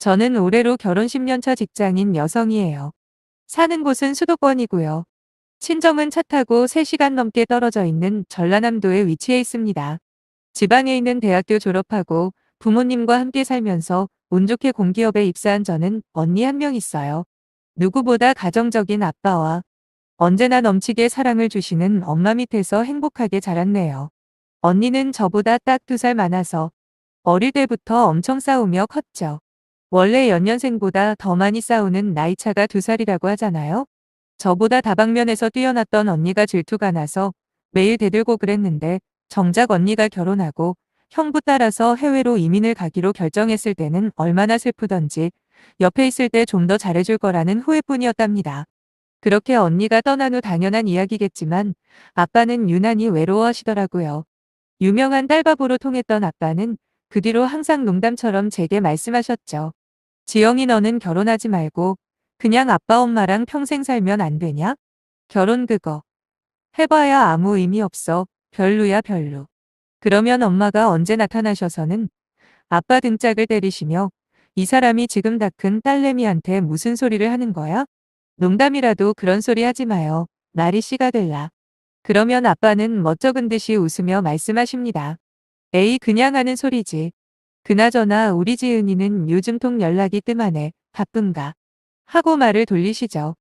저는 올해로 결혼 10년 차 직장인 여성이에요. 사는 곳은 수도권이고요. 친정은 차 타고 3시간 넘게 떨어져 있는 전라남도에 위치해 있습니다. 지방에 있는 대학교 졸업하고 부모님과 함께 살면서 운 좋게 공기업에 입사한 저는 언니 한 명 있어요. 누구보다 가정적인 아빠와 언제나 넘치게 사랑을 주시는 엄마 밑에서 행복하게 자랐네요. 언니는 저보다 딱 2살 많아서 어릴 때부터 엄청 싸우며 컸죠. 원래 연년생보다 더 많이 싸우는 나이차가 2살이라고 하잖아요. 저보다 다방면에서 뛰어났던 언니가 질투가 나서 매일 대들고 그랬는데 정작 언니가 결혼하고 형부 따라서 해외로 이민을 가기로 결정했을 때는 얼마나 슬프던지 옆에 있을 때 좀 더 잘해줄 거라는 후회뿐이었답니다. 그렇게 언니가 떠난 후 당연한 이야기겠지만 아빠는 유난히 외로워하시더라고요. 유명한 딸바보로 통했던 아빠는 그 뒤로 항상 농담처럼 제게 말씀하셨죠. 지영이 너는 결혼하지 말고 그냥 아빠 엄마랑 평생 살면 안 되냐? 결혼 그거 해봐야 아무 의미 없어. 별로야 별로. 그러면 엄마가 언제 나타나셔서는 아빠 등짝을 때리시며 이 사람이 지금 다 큰 딸내미한테 무슨 소리를 하는 거야? 농담이라도 그런 소리 하지 마요. 말이 씨가 될라. 그러면 아빠는 멋쩍은 듯이 웃으며 말씀하십니다. 에이 그냥 하는 소리지. 그나저나 우리 지은이는 요즘 통 연락이 뜸하네. 바쁜가? 하고 말을 돌리시죠.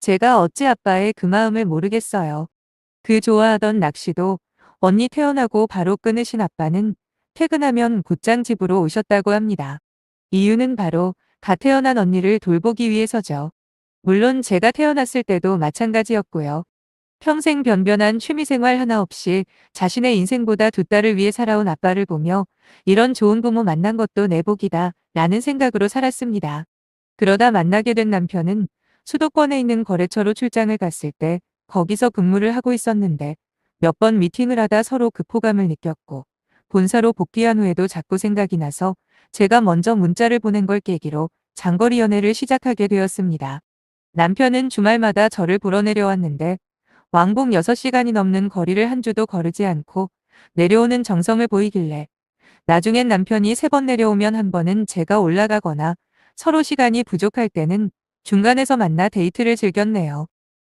제가 어찌 아빠의 그 마음을 모르겠어요. 그 좋아하던 낚시도 언니 태어나고 바로 끊으신 아빠는 퇴근하면 곧장 집으로 오셨다고 합니다. 이유는 바로 갓 태어난 언니를 돌보기 위해서죠. 물론 제가 태어났을 때도 마찬가지였고요. 평생 변변한 취미생활 하나 없이 자신의 인생보다 2딸을 위해 살아온 아빠를 보며 이런 좋은 부모 만난 것도 내 복이다 라는 생각으로 살았습니다. 그러다 만나게 된 남편은 수도권에 있는 거래처로 출장을 갔을 때 거기서 근무를 하고 있었는데 몇 번 미팅을 하다 서로 급호감을 느꼈고 본사로 복귀한 후에도 자꾸 생각이 나서 제가 먼저 문자를 보낸 걸 계기로 장거리 연애를 시작하게 되었습니다. 남편은 주말마다 저를 보러 내려왔는데 왕복 6시간이 넘는 거리를 한 주도 거르지 않고 내려오는 정성을 보이길래 나중엔 남편이 3번 내려오면 한 번은 제가 올라가거나 서로 시간이 부족할 때는 중간에서 만나 데이트를 즐겼네요.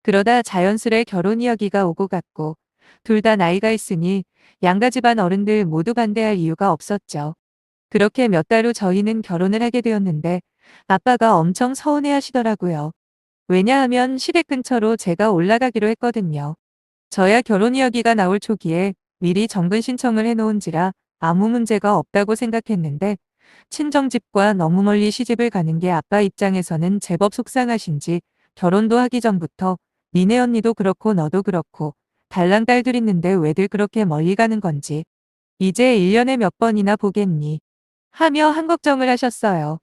그러다 자연스레 결혼 이야기가 오고 갔고 둘 다 나이가 있으니 양가 집안 어른들 모두 반대할 이유가 없었죠. 그렇게 몇 달 후 저희는 결혼을 하게 되었는데 아빠가 엄청 서운해 하시더라고요. 왜냐하면 시댁 근처로 제가 올라가기로 했거든요. 저야 결혼 이야기가 나올 초기에 미리 정근 신청을 해놓은지라 아무 문제가 없다고 생각했는데 친정집과 너무 멀리 시집을 가는 게 아빠 입장에서는 제법 속상하신지 결혼도 하기 전부터 니네 언니도 그렇고 너도 그렇고 달랑 딸들 있는데 왜들 그렇게 멀리 가는 건지 이제 1년에 몇 번이나 보겠니 하며 한걱정을 하셨어요.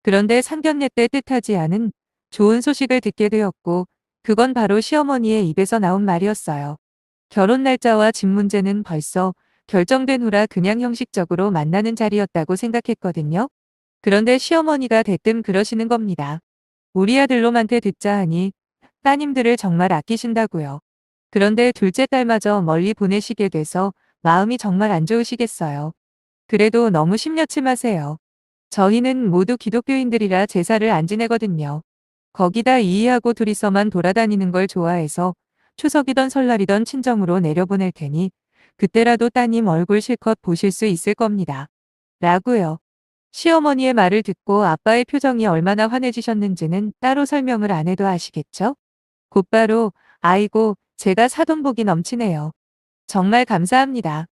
그런데 상견례 때 뜻하지 않은 좋은 소식을 듣게 되었고 그건 바로 시어머니의 입에서 나온 말이었어요. 결혼 날짜와 집 문제는 벌써 결정된 후라 그냥 형식적으로 만나는 자리였다고 생각했거든요. 그런데 시어머니가 대뜸 그러시는 겁니다. 우리 아들놈한테 듣자 하니 따님들을 정말 아끼신다고요. 그런데 둘째 딸마저 멀리 보내시게 돼서 마음이 정말 안 좋으시겠어요. 그래도 너무 심려치 마세요. 저희는 모두 기독교인들이라 제사를 안 지내거든요. 거기다 이해하고 둘이서만 돌아다니는 걸 좋아해서 추석이던 설날이던 친정으로 내려보낼 테니 그때라도 따님 얼굴 실컷 보실 수 있을 겁니다. 라고요. 시어머니의 말을 듣고 아빠의 표정이 얼마나 환해지셨는지는 따로 설명을 안 해도 아시겠죠? 곧바로 아이고 제가 사돈복이 넘치네요. 정말 감사합니다.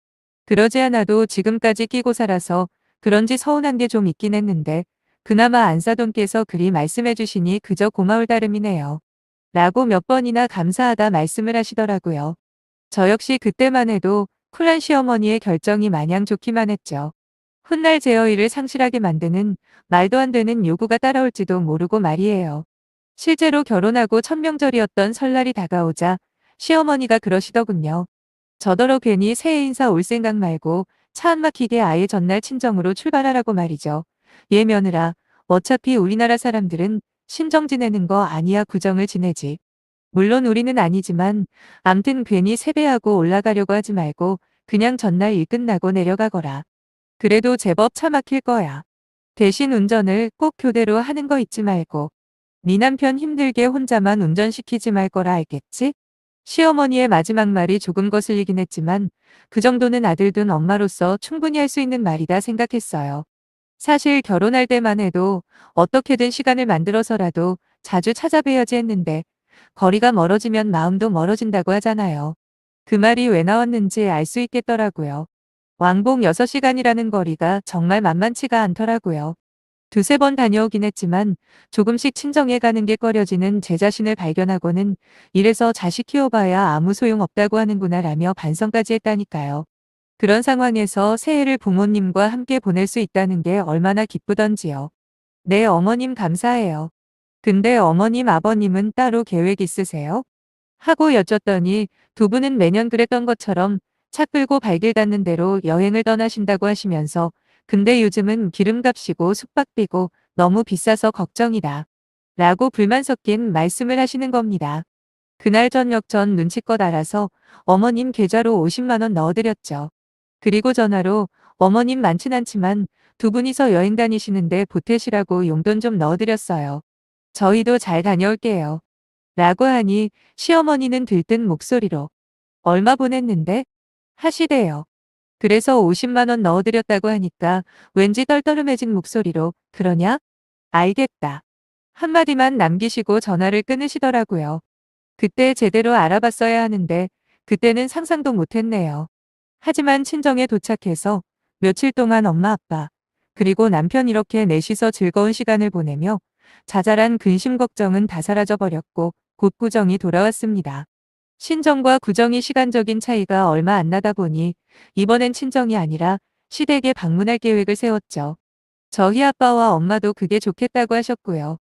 그러지 않아도 지금까지 끼고 살아서 그런지 서운한 게 좀 있긴 했는데 그나마 안사돈께서 그리 말씀해 주시니 그저 고마울 따름이네요. 라고 몇 번이나 감사하다 말씀을 하시더라고요. 저 역시 그때만 해도 쿨한 시어머니의 결정이 마냥 좋기만 했죠. 훗날 제 어이를 상실하게 만드는 말도 안 되는 요구가 따라올지도 모르고 말이에요. 실제로 결혼하고 첫 명절이었던 설날이 다가오자 시어머니가 그러시더군요. 저더러 괜히 새해 인사 올 생각 말고 차 안 막히게 아예 전날 친정으로 출발하라고 말이죠. 얘 며느라 어차피 우리나라 사람들은 신정 지내는 거 아니야 구정을 지내지. 물론 우리는 아니지만 암튼 괜히 세배하고 올라가려고 하지 말고 그냥 전날 일 끝나고 내려가거라. 그래도 제법 차 막힐 거야. 대신 운전을 꼭 교대로 하는 거 잊지 말고. 네 남편 힘들게 혼자만 운전시키지 말 거라 알겠지? 시어머니의 마지막 말이 조금 거슬리긴 했지만 그 정도는 아들 둔 엄마로서 충분히 할 수 있는 말이다 생각했어요. 사실 결혼할 때만 해도 어떻게든 시간을 만들어서라도 자주 찾아뵈야지 했는데 거리가 멀어지면 마음도 멀어진다고 하잖아요. 그 말이 왜 나왔는지 알 수 있겠더라고요. 왕복 6시간이라는 거리가 정말 만만치가 않더라고요. 두세 번 다녀오긴 했지만 조금씩 친정에 가는 게 꺼려지는 제 자신을 발견하고는 이래서 자식 키워봐야 아무 소용 없다고 하는구나 라며 반성까지 했다니까요. 그런 상황에서 새해를 부모님과 함께 보낼 수 있다는 게 얼마나 기쁘던지요. 네, 어머님 감사해요. 근데 어머님, 아버님은 따로 계획 있으세요? 하고 여쭸더니 두 분은 매년 그랬던 것처럼 차 끌고 발길 닿는 대로 여행을 떠나신다고 하시면서 근데 요즘은 기름값이고 숙박비고 너무 비싸서 걱정이다. 라고 불만 섞인 말씀을 하시는 겁니다. 그날 저녁 전 눈치껏 알아서 어머님 계좌로 50만 원 넣어드렸죠. 그리고 전화로 어머님 많진 않지만 두 분이서 여행 다니시는데 보태시라고 용돈 좀 넣어드렸어요. 저희도 잘 다녀올게요. 라고 하니 시어머니는 들뜬 목소리로 얼마 보냈는데? 하시대요. 그래서 50만 원 넣어드렸다고 하니까 왠지 떨떠름해진 목소리로 그러냐? 알겠다. 한마디만 남기시고 전화를 끊으시더라고요. 그때 제대로 알아봤어야 하는데 그때는 상상도 못했네요. 하지만 친정에 도착해서 며칠 동안 엄마 아빠 그리고 남편 이렇게 넷이서 즐거운 시간을 보내며 자잘한 근심 걱정은 다 사라져 버렸고 곧 구정이 돌아왔습니다. 친정과 구정이 시간적인 차이가 얼마 안 나다 보니 이번엔 친정이 아니라 시댁에 방문할 계획을 세웠죠. 저희 아빠와 엄마도 그게 좋겠다고 하셨고요.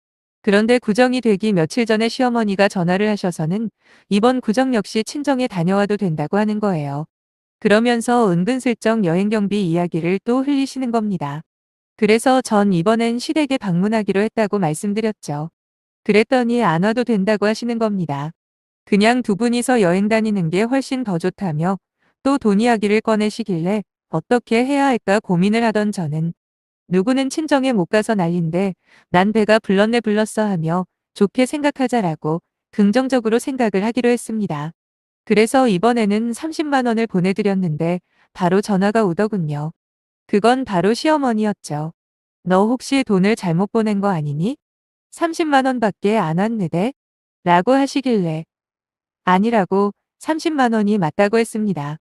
그런데 구정이 되기 며칠 전에 시어머니가 전화를 하셔서는 이번 구정 역시 친정에 다녀와도 된다고 하는 거예요. 그러면서 은근슬쩍 여행 경비 이야기를 또 흘리시는 겁니다. 그래서 전 이번엔 시댁에 방문하기로 했다고 말씀드렸죠. 그랬더니 안 와도 된다고 하시는 겁니다. 그냥 두 분이서 여행 다니는 게 훨씬 더 좋다며 또 돈 이야기를 꺼내시길래 어떻게 해야 할까 고민을 하던 저는 누구는 친정에 못 가서 난린데 난 배가 불렀네 불렀어 하며 좋게 생각하자라고 긍정적으로 생각을 하기로 했습니다. 그래서 이번에는 30만 원을 보내드렸는데 바로 전화가 오더군요. 그건 바로 시어머니였죠. 너 혹시 돈을 잘못 보낸 거 아니니? 30만 원밖에 안 왔는데? 라고 하시길래 아니라고 30만 원이 맞다고 했습니다.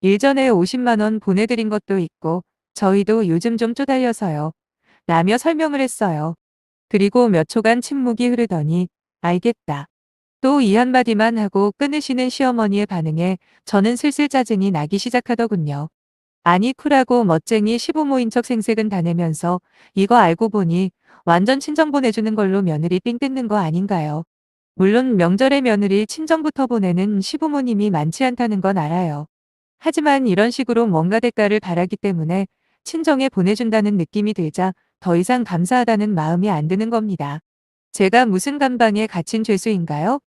일전에 50만 원 보내드린 것도 있고 저희도 요즘 좀 쪼달려서요. 라며 설명을 했어요. 그리고 몇 초간 침묵이 흐르더니 알겠다. 또 이 한마디만 하고 끊으시는 시어머니의 반응에 저는 슬슬 짜증이 나기 시작하더군요. 아니 쿨하고 멋쟁이 시부모인 척 생색은 다 내면서 이거 알고 보니 완전 친정 보내주는 걸로 며느리 삥 뜯는 거 아닌가요? 물론 명절에 며느리 친정부터 보내는 시부모님이 많지 않다는 건 알아요. 하지만 이런 식으로 뭔가 대가를 바라기 때문에 친정에 보내준다는 느낌이 들자 더 이상 감사하다는 마음이 안 드는 겁니다. 제가 무슨 감방에 갇힌 죄수인가요?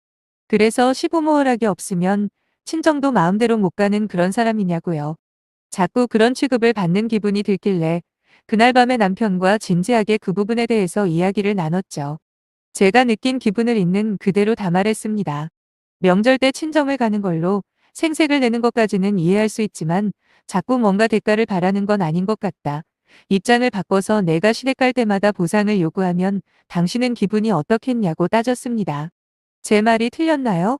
그래서 시부모 허락이 없으면 친정도 마음대로 못 가는 그런 사람이냐고요. 자꾸 그런 취급을 받는 기분이 들길래 그날 밤에 남편과 진지하게 그 부분에 대해서 이야기를 나눴죠. 제가 느낀 기분을 있는 그대로 다 말했습니다. 명절 때 친정을 가는 걸로 생색을 내는 것까지는 이해할 수 있지만 자꾸 뭔가 대가를 바라는 건 아닌 것 같다. 입장을 바꿔서 내가 시댁 갈 때마다 보상을 요구하면 당신은 기분이 어떻겠냐고 따졌습니다. 제 말이 틀렸나요?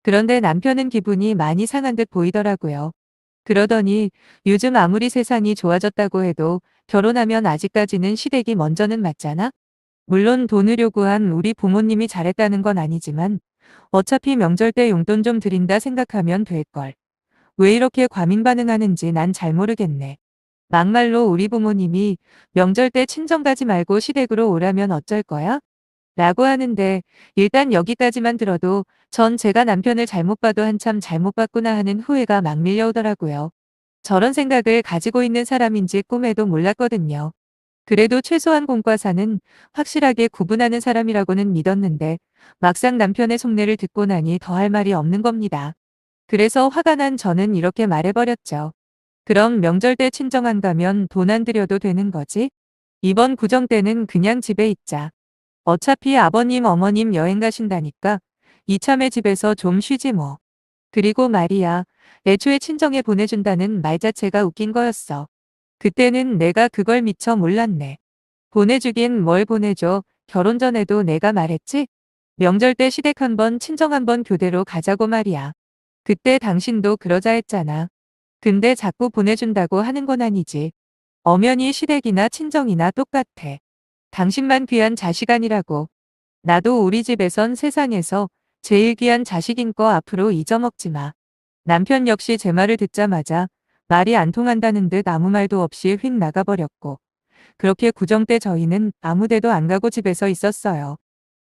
그런데 남편은 기분이 많이 상한 듯 보이더라고요. 그러더니 요즘 아무리 세상이 좋아졌다고 해도 결혼하면 아직까지는 시댁이 먼저는 맞잖아? 물론 돈을 요구한 우리 부모님이 잘했다는 건 아니지만 어차피 명절 때 용돈 좀 드린다 생각하면 될걸. 왜 이렇게 과민 반응하는지 난 잘 모르겠네. 막말로 우리 부모님이 명절 때 친정 가지 말고 시댁으로 오라면 어쩔 거야? 라고 하는데 일단 여기까지만 들어도 전 제가 남편을 잘못 봐도 한참 잘못 봤구나 하는 후회가 막 밀려오더라고요. 저런 생각을 가지고 있는 사람인지 꿈에도 몰랐거든요. 그래도 최소한 공과사는 확실하게 구분하는 사람이라고는 믿었는데 막상 남편의 속내를 듣고 나니 더 할 말이 없는 겁니다. 그래서 화가 난 저는 이렇게 말해버렸죠. 그럼 명절 때 친정 안 가면 돈 안 드려도 되는 거지? 이번 구정 때는 그냥 집에 있자. 어차피 아버님 어머님 여행 가신다니까 이참에 집에서 좀 쉬지 뭐. 그리고 말이야. 애초에 친정에 보내준다는 말 자체가 웃긴 거였어. 그때는 내가 그걸 미처 몰랐네. 보내주긴 뭘 보내줘. 결혼 전에도 내가 말했지? 명절 때 시댁 한 번 친정 한 번 교대로 가자고 말이야. 그때 당신도 그러자 했잖아. 근데 자꾸 보내준다고 하는 건 아니지. 엄연히 시댁이나 친정이나 똑같아. 당신만 귀한 자식 아니라고. 나도 우리 집에선 세상에서 제일 귀한 자식인 거 앞으로 잊어먹지 마. 남편 역시 제 말을 듣자마자 말이 안 통한다는 듯 아무 말도 없이 휙 나가버렸고, 그렇게 구정 때 저희는 아무 데도 안 가고 집에서 있었어요.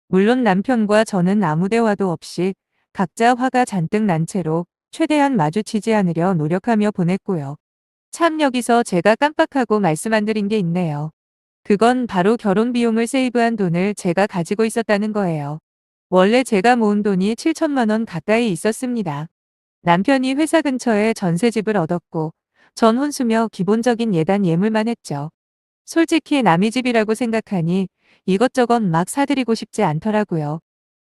물론 남편과 저는 아무 대화도 없이 각자 화가 잔뜩 난 채로 최대한 마주치지 않으려 노력하며 보냈고요. 참 여기서 제가 깜빡하고 말씀 안 드린 게 있네요. 그건 바로 결혼 비용을 세이브한 돈을 제가 가지고 있었다는 거예요. 원래 제가 모은 돈이 7천만 원 가까이 있었습니다. 남편이 회사 근처에 전세집을 얻었고 전 혼수며 기본적인 예단 예물만 했죠. 솔직히 남의 집이라고 생각하니 이것저것 막 사드리고 싶지 않더라고요.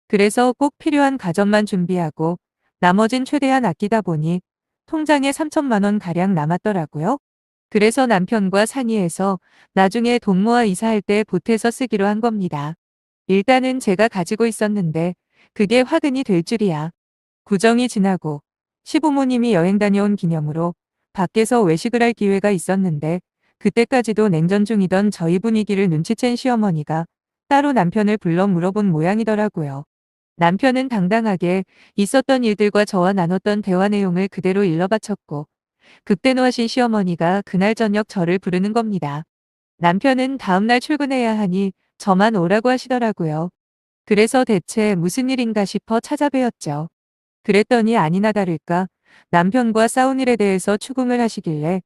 그래서 꼭 필요한 가전만 준비하고 나머진 최대한 아끼다 보니 통장에 3천만 원 가량 남았더라고요. 그래서 남편과 상의해서 나중에 돈 모아 이사할 때 보태서 쓰기로 한 겁니다. 일단은 제가 가지고 있었는데 그게 화근이 될 줄이야. 구정이 지나고 시부모님이 여행 다녀온 기념으로 밖에서 외식을 할 기회가 있었는데 그때까지도 냉전 중이던 저희 분위기를 눈치챈 시어머니가 따로 남편을 불러 물어본 모양이더라고요. 남편은 당당하게 있었던 일들과 저와 나눴던 대화 내용을 그대로 일러바쳤고 극대노하신 시어머니가 그날 저녁 저를 부르는 겁니다. 남편은 다음날 출근해야 하니 저만 오라고 하시더라고요. 그래서 대체 무슨 일인가 싶어 찾아뵈었죠. 그랬더니 아니나 다를까 남편과 싸운 일에 대해서 추궁을 하시길래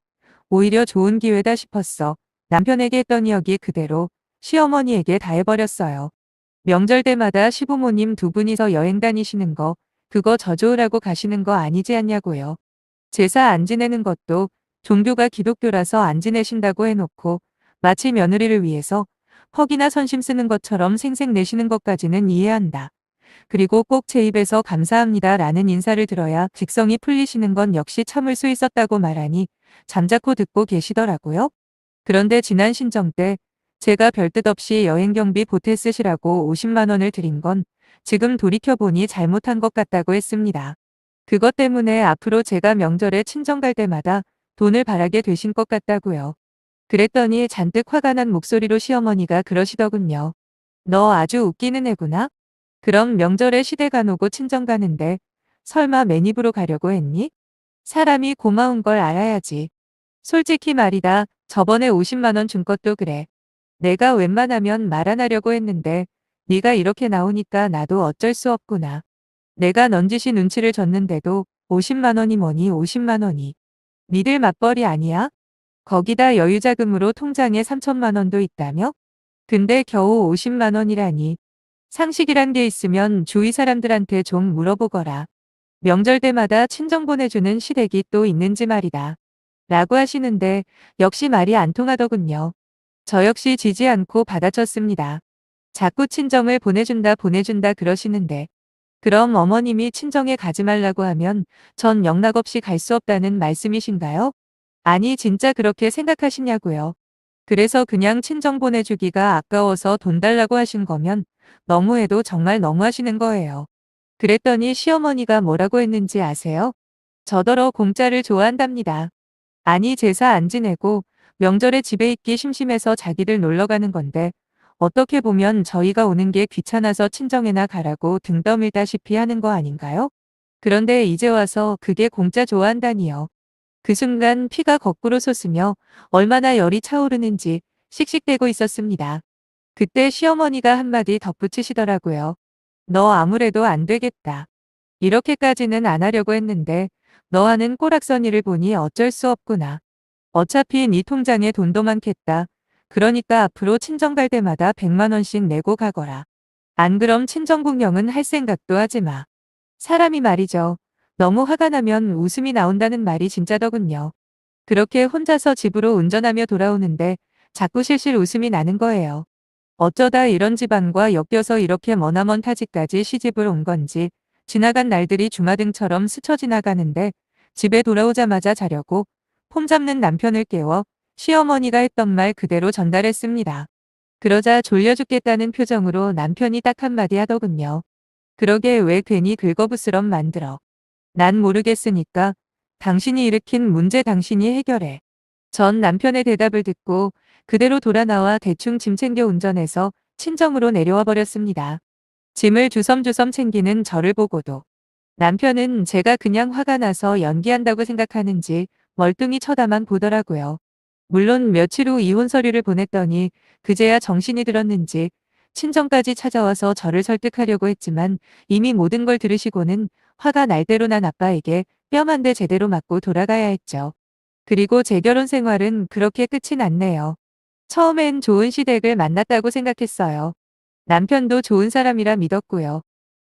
오히려 좋은 기회다 싶었어. 남편에게 했던 이야기 그대로 시어머니에게 다 해버렸어요. 명절 때마다 시부모님 두 분이서 여행 다니시는 거 그거 저 좋으라고 가시는 거 아니지 않냐고요. 제사 안 지내는 것도 종교가 기독교라서 안 지내신다고 해놓고 마치 며느리를 위해서 퍽이나 선심 쓰는 것처럼 생색 내시는 것까지는 이해한다. 그리고 꼭 제 입에서 감사합니다 라는 인사를 들어야 직성이 풀리시는 건 역시 참을 수 있었다고 말하니 잠자코 듣고 계시더라고요. 그런데 지난 신정 때 제가 별뜻 없이 여행 경비 보태 쓰시라고 50만 원을 드린 건 지금 돌이켜보니 잘못한 것 같다고 했습니다. 그것 때문에 앞으로 제가 명절에 친정 갈 때마다 돈을 바라게 되신 것 같다고요. 그랬더니 잔뜩 화가 난 목소리로 시어머니가 그러시더군요. 너 아주 웃기는 애구나. 그럼 명절에 시댁 안 오고 친정 가는데 설마 맨입으로 가려고 했니? 사람이 고마운 걸 알아야지. 솔직히 말이다. 저번에 50만 원 준 것도 그래. 내가 웬만하면 말 안 하려고 했는데 네가 이렇게 나오니까 나도 어쩔 수 없구나. 내가 넌지시 눈치를 줬는데도 50만 원이 뭐니 50만 원이. 니들 맞벌이 아니야? 거기다 여유자금으로 통장에 3천만 원도 있다며? 근데 겨우 50만 원이라니. 상식이란 게 있으면 주위 사람들한테 좀 물어보거라. 명절 때마다 친정 보내주는 시댁이 또 있는지 말이다. 라고 하시는데 역시 말이 안 통하더군요. 저 역시 지지 않고 받아쳤습니다. 자꾸 친정을 보내준다 그러시는데 그럼 어머님이 친정에 가지 말라고 하면 전 영락없이 갈 수 없다는 말씀이신가요? 아니 진짜 그렇게 생각하시냐고요. 그래서 그냥 친정 보내주기가 아까워서 돈 달라고 하신 거면 너무해도 정말 너무하시는 거예요. 그랬더니 시어머니가 뭐라고 했는지 아세요? 저더러 공짜를 좋아한답니다. 아니 제사 안 지내고 명절에 집에 있기 심심해서 자기들 놀러 가는 건데 어떻게 보면 저희가 오는 게 귀찮아서 친정에나 가라고 등 떠밀다시피 하는 거 아닌가요? 그런데 이제 와서 그게 공짜 좋아한다니요. 그 순간 피가 거꾸로 솟으며 얼마나 열이 차오르는지 씩씩대고 있었습니다. 그때 시어머니가 한마디 덧붙이시더라고요. 너 아무래도 안 되겠다. 이렇게까지는 안 하려고 했는데 너 하는 꼬락서니를 보니 어쩔 수 없구나. 어차피 네 통장에 돈도 많겠다. 그러니까 앞으로 친정 갈 때마다 100만 원씩 내고 가거라. 안 그럼 친정 구경은 할 생각도 하지 마. 사람이 말이죠. 너무 화가 나면 웃음이 나온다는 말이 진짜더군요. 그렇게 혼자서 집으로 운전하며 돌아오는데 자꾸 실실 웃음이 나는 거예요. 어쩌다 이런 집안과 엮여서 이렇게 머나먼 타지까지 시집을 온 건지 지나간 날들이 주마등처럼 스쳐 지나가는데 집에 돌아오자마자 자려고 폼 잡는 남편을 깨워 시어머니가 했던 말 그대로 전달했습니다. 그러자 졸려 죽겠다는 표정으로 남편이 딱 한마디 하더군요. 그러게 왜 괜히 긁어부스럼 만들어. 난 모르겠으니까 당신이 일으킨 문제 당신이 해결해. 전 남편의 대답을 듣고 그대로 돌아 나와 대충 짐 챙겨 운전해서 친정으로 내려와 버렸습니다. 짐을 주섬주섬 챙기는 저를 보고도 남편은 제가 그냥 화가 나서 연기한다고 생각하는지 멀뚱히 쳐다만 보더라고요. 물론 며칠 후 이혼 서류를 보냈더니 그제야 정신이 들었는지 친정까지 찾아와서 저를 설득하려고 했지만 이미 모든 걸 들으시고는 화가 날 대로 난 아빠에게 뺨 한 대 제대로 맞고 돌아가야 했죠. 그리고 제 결혼 생활은 그렇게 끝이 났네요. 처음엔 좋은 시댁을 만났다고 생각했어요. 남편도 좋은 사람이라 믿었고요.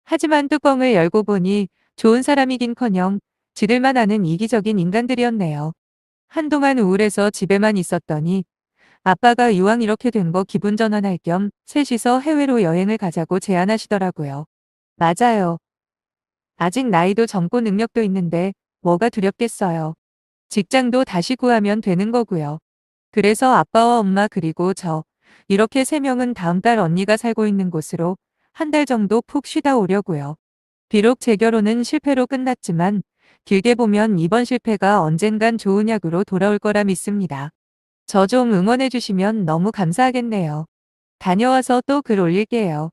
하지만 뚜껑을 열고 보니 좋은 사람이긴커녕 지들만 아는 이기적인 인간들이었네요. 한동안 우울해서 집에만 있었더니 아빠가 이왕 이렇게 된 거 기분 전환할 겸 셋이서 해외로 여행을 가자고 제안하시더라고요. 맞아요. 아직 나이도 젊고 능력도 있는데 뭐가 두렵겠어요. 직장도 다시 구하면 되는 거고요. 그래서 아빠와 엄마 그리고 저 이렇게 세 명은 다음 달 언니가 살고 있는 곳으로 한 달 정도 푹 쉬다 오려고요. 비록 제 결혼은 실패로 끝났지만 길게 보면 이번 실패가 언젠간 좋은 약으로 돌아올 거라 믿습니다. 저 좀 응원해 주시면 너무 감사하겠네요. 다녀와서 또 글 올릴게요.